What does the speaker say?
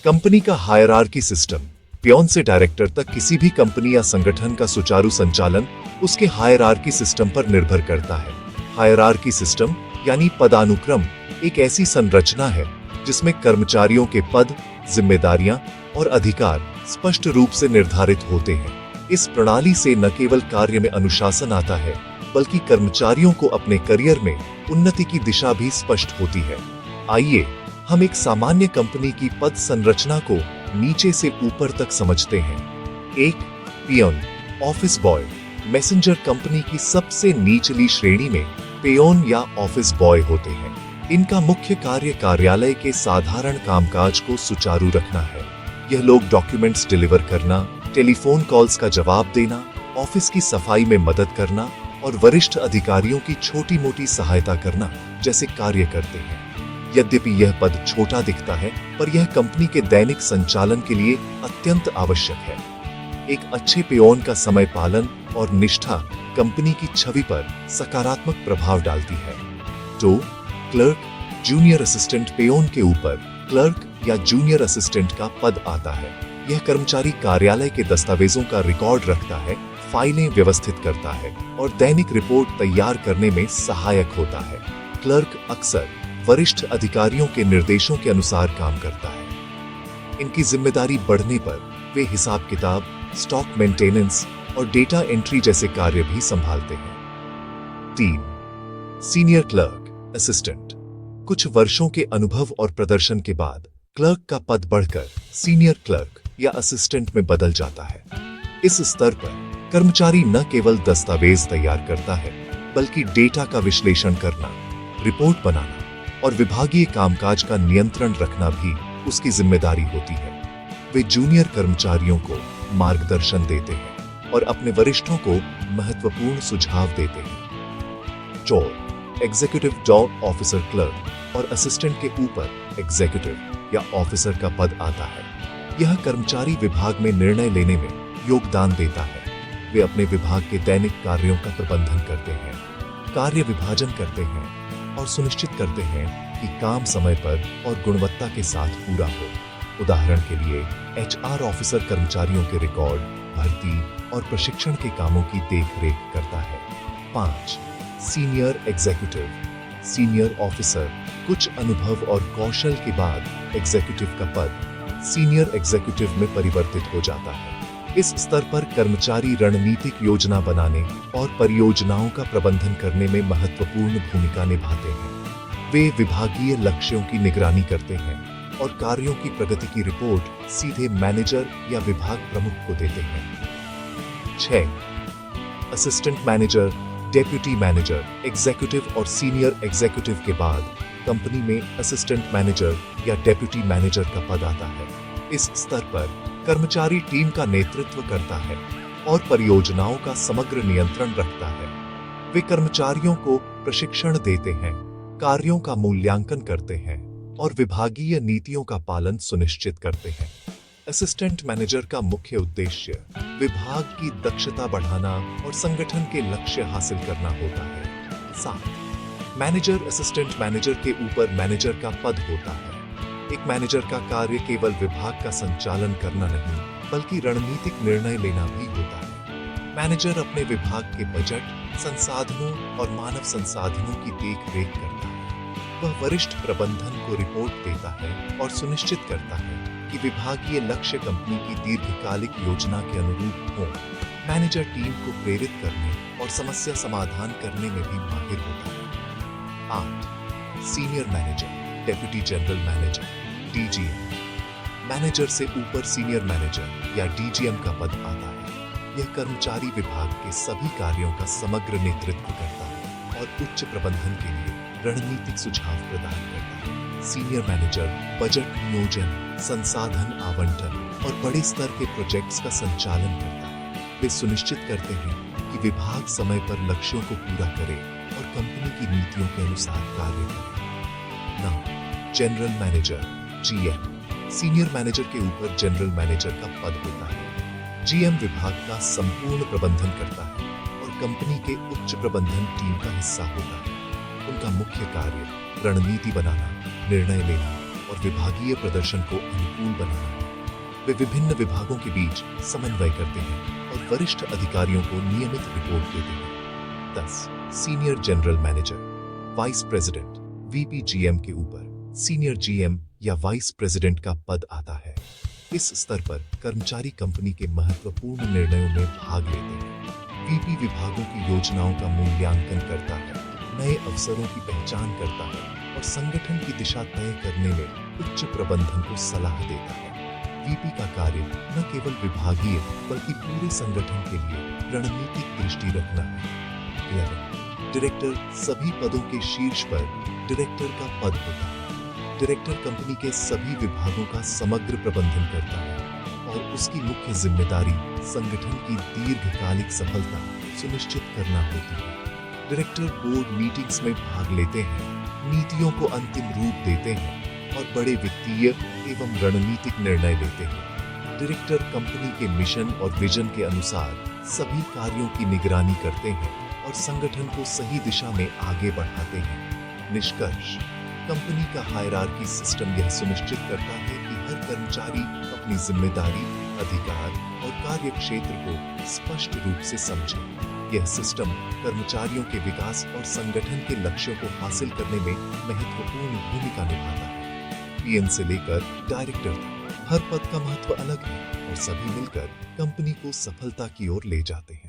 Company का hierarchy system. Peon से director तक किसी भी कंपनी या संगठन का सुचारू संचालन उसके हायरार्की सिस्टम पर निर्भर करता है। हायरार्की सिस्टम यानी पदानुक्रम एक ऐसी संरचना है जिसमें कर्मचारियों के पद, जिम्मेदारियां और अधिकार स्पष्ट रूप से निर्धारित होते हैं। इस प्रणाली से न केवल कार्य में अनुशासन आता है, बल्कि कर्मचारियों को अपने करियर में उन्नति की दिशा भी स्पष्ट होती है। आइए हम एक सामान्य कंपनी की पद संरचना को नीचे से ऊपर तक समझते हैं। एक, peon, office boy. Messenger company की सबसे निचली श्रेणी में पियोन या ऑफिस बॉय होते हैं। इनका मुख्य कार्य कार्यालय के साधारण कामकाज को सुचारू रखना है। यह लोग डॉक्यूमेंट्स डिलीवर करना, टेलीफोन कॉल्स का जवाब देना, ऑफिस की सफाई में मदद करना और वरिष्ठ अधिकारियों की छोटी मोटी सहायता करना जैसे कार्य करते हैं। यद्यपि यह पद छोटा दिखता है, पर यह कंपनी के दैनिक संचालन के लिए अत्यंत आवश्यक है। एक अच्छे पियोन का समय पालन और निष्ठा कंपनी की छवि पर सकारात्मक प्रभाव डालती है। तो क्लर्क, जूनियर असिस्टेंट। पियोन के ऊपर क्लर्क या जूनियर असिस्टेंट का पद आता है। यह कर्मचारी कार्यालय के दस्तावेजों का रिकॉर्ड रखता है, फाइलें व्यवस्थित करता है और दैनिक रिपोर्ट तैयार करने में सहायक होता है। क्लर्क अक्सर वरिष्ठ अधिकारियों के निर्देशों के अनुसार काम करता है। इनकी जिम्मेदारी बढ़ने पर वे हिसाब किताब, स्टॉक मेंटेनेंस और डेटा एंट्री जैसे कार्य भी संभालते हैं। 3, सीनियर क्लर्क असिस्टेंट। कुछ वर्षों के अनुभव और प्रदर्शन के बाद क्लर्क का पद बढ़कर सीनियर क्लर्क या असिस्टेंट में बदल जाता है। इस स्तर पर कर्मचारी न केवल दस्तावेज तैयार करता है, बल्कि डेटा का विश्लेषण करना, रिपोर्ट बनाना और विभागीय कामकाज का नियंत्रण रखना भी उसकी जिम्मेदारी होती है। वे जूनियर कर्मचारियों को मार्गदर्शन देते हैं और अपने वरिष्ठों को महत्वपूर्ण सुझाव देते हैं। 4, एग्जीक्यूटिव डॉग ऑफिसर। क्लर्क और असिस्टेंट के ऊपर एग्जीक्यूटिव या ऑफिसर का पद आता है। यह कर्मचारी विभाग में निर्णय लेने में योगदान देता है। वे अपने विभाग के दैनिक कार्यों का प्रबंधन करते हैं, कार्य विभाजन करते हैं और सुनिश्चित करते हैं कि काम समय पर और गुणवत्ता के साथ पूरा हो। उदाहरण के लिए एचआर ऑफिसर कर्मचारियों के रिकॉर्ड, भर्ती और प्रशिक्षण के कामों की देखरेख करता है। 5, सीनियर एग्जीक्यूटिव। Senior officer. कुछ अनुभव और कौशल के बाद एग्जीक्यूटिव का पद सीनियर एग्जीक्यूटिव में परिवर्तित हो जाता है। इस स्तर पर कर्मचारी रणनीतिक योजना बनाने और परियोजनाओं का प्रबंधन करने में महत्वपूर्ण भूमिका निभाते हैं। वे विभागीय लक्ष्यों की निगरानी करते हैं और कार्यों की प्रगति की रिपोर्ट सीधे मैनेजर या विभाग प्रमुख को देते हैं। 6, assistant manager, deputy manager. Executive और सीनियर एग्जीक्यूटिव के बाद कंपनी में असिस्टेंट मैनेजर या डेप्यूटी मैनेजर का पद आता है। इस स्तर पर कर्मचारी टीम का नेतृत्व करता है और परियोजनाओं का समग्र नियंत्रण रखता है। वे कर्मचारियों को प्रशिक्षण देते हैं, कार्यों का मूल्यांकन करते हैं और विभागीय नीतियों का पालन सुनिश्चित करते हैं। असिस्टेंट मैनेजर का मुख्य उद्देश्य विभाग की दक्षता बढ़ाना और संगठन के लक्ष्य हासिल करना होता है। 7, मैनेजर। असिस्टेंट मैनेजर के ऊपर मैनेजर का पद होता है। एक मैनेजर का कार्य केवल विभाग का संचालन करना नहीं, बल्कि रणनीतिक निर्णय लेना भी होता है। मैनेजर अपने विभाग के बजट, संसाधनों और मानव संसाधनों की देखरेख करता है। वह वरिष्ठ प्रबंधन को रिपोर्ट देता है और सुनिश्चित करता है कि विभागीय लक्ष्य कंपनी की दीर्घकालिक योजना के अनुरूप हो। मैनेजर टीम को प्रेरित करने और समस्या समाधान करने में भी माहिर होता है। 8, senior manager, deputy general manager, DGM. Manager से ऊपर सीनियर मैनेजर या डीजीएम का पद आता है। यह कर्मचारी विभाग के सभी कार्यों का समग्र नेतृत्व करता है और उच्च प्रबंधन के लिए रणनीतिक सुझाव प्रदान करता है। सीनियर मैनेजर बजट नियोजन, संसाधन आवंटन और बड़े स्तर के प्रोजेक्ट्स का संचालन करता है। वे सुनिश्चित करते हैं कि विभाग समय पर लक्ष्यों को पूरा करे और कंपनी की नीतियों के अनुसार कार्य करे। 9, general manager, GM. Senior manager के ऊपर जनरल मैनेजर का पद होता है। जीएम विभाग का संपूर्ण प्रबंधन करता है और कंपनी के उच्च प्रबंधन टीम का हिस्सा होता है। उनका मुख्य कार्य रणनीति बनाना, निर्णय लेना और विभागीय प्रदर्शन को अनुकूल बनाना है। वे विभिन्न विभागों के बीच समन्वय करते हैं और वरिष्ठ अधिकारियों को नियमित रिपोर्ट देते हैं। 10. Senior general manager, vice president, VP GM के ऊपर सीनियर जीएम या वाइस प्रेसिडेंट का पद आता है। इस स्तर पर कर्मचारी कंपनी के महत्वपूर्ण निर्णयों में भाग लेते हैं। वीपी विभागों की योजनाओं का मूल्यांकन करता है, नए अवसरों की पहचान करता है और संगठन की दिशा तय करने में उच्च प्रबंधन को सलाह देता है। वीपी का कार्य न केवल विभागीय बल्कि पूरे संगठन के लिए रणनीतिक दृष्टि रखना है। 11. डायरेक्टर, सभी पदों के शीर्ष पर डायरेक्टर का पद होता है। डायरेक्टर कंपनी के सभी विभागों का समग्र प्रबंधन करता है और उसकी मुख्य जिम्मेदारी संगठन की दीर्घकालिक सफलता सुनिश्चित करना होती है। डायरेक्टर बोर्ड मीटिंग्स में भाग लेते हैं, नीतियों को अंतिम रूप देते हैं और बड़े वित्तीय एवं रणनीतिक निर्णय लेते हैं। डायरेक्टर कंपनी के मिशन और विजन के अनुसार सभी कार्यों की निगरानी करते हैं और संगठन को सही दिशा में आगे बढ़ाते हैं। निष्कर्ष, कंपनी का हायरार्की सिस्टम यह सुनिश्चित करता है कि हर कर्मचारी अपनी जिम्मेदारी, अधिकार और कार्य क्षेत्र को स्पष्ट रूप से समझे। यह सिस्टम कर्मचारियों के विकास और संगठन के लक्ष्यों को हासिल करने में महत्वपूर्ण भूमिका निभाता है। पीएम से लेकर डायरेक्टर तक हर पद का महत्व अलग है और सभी मिलकर कंपनी को सफलता की ओर ले जाते हैं।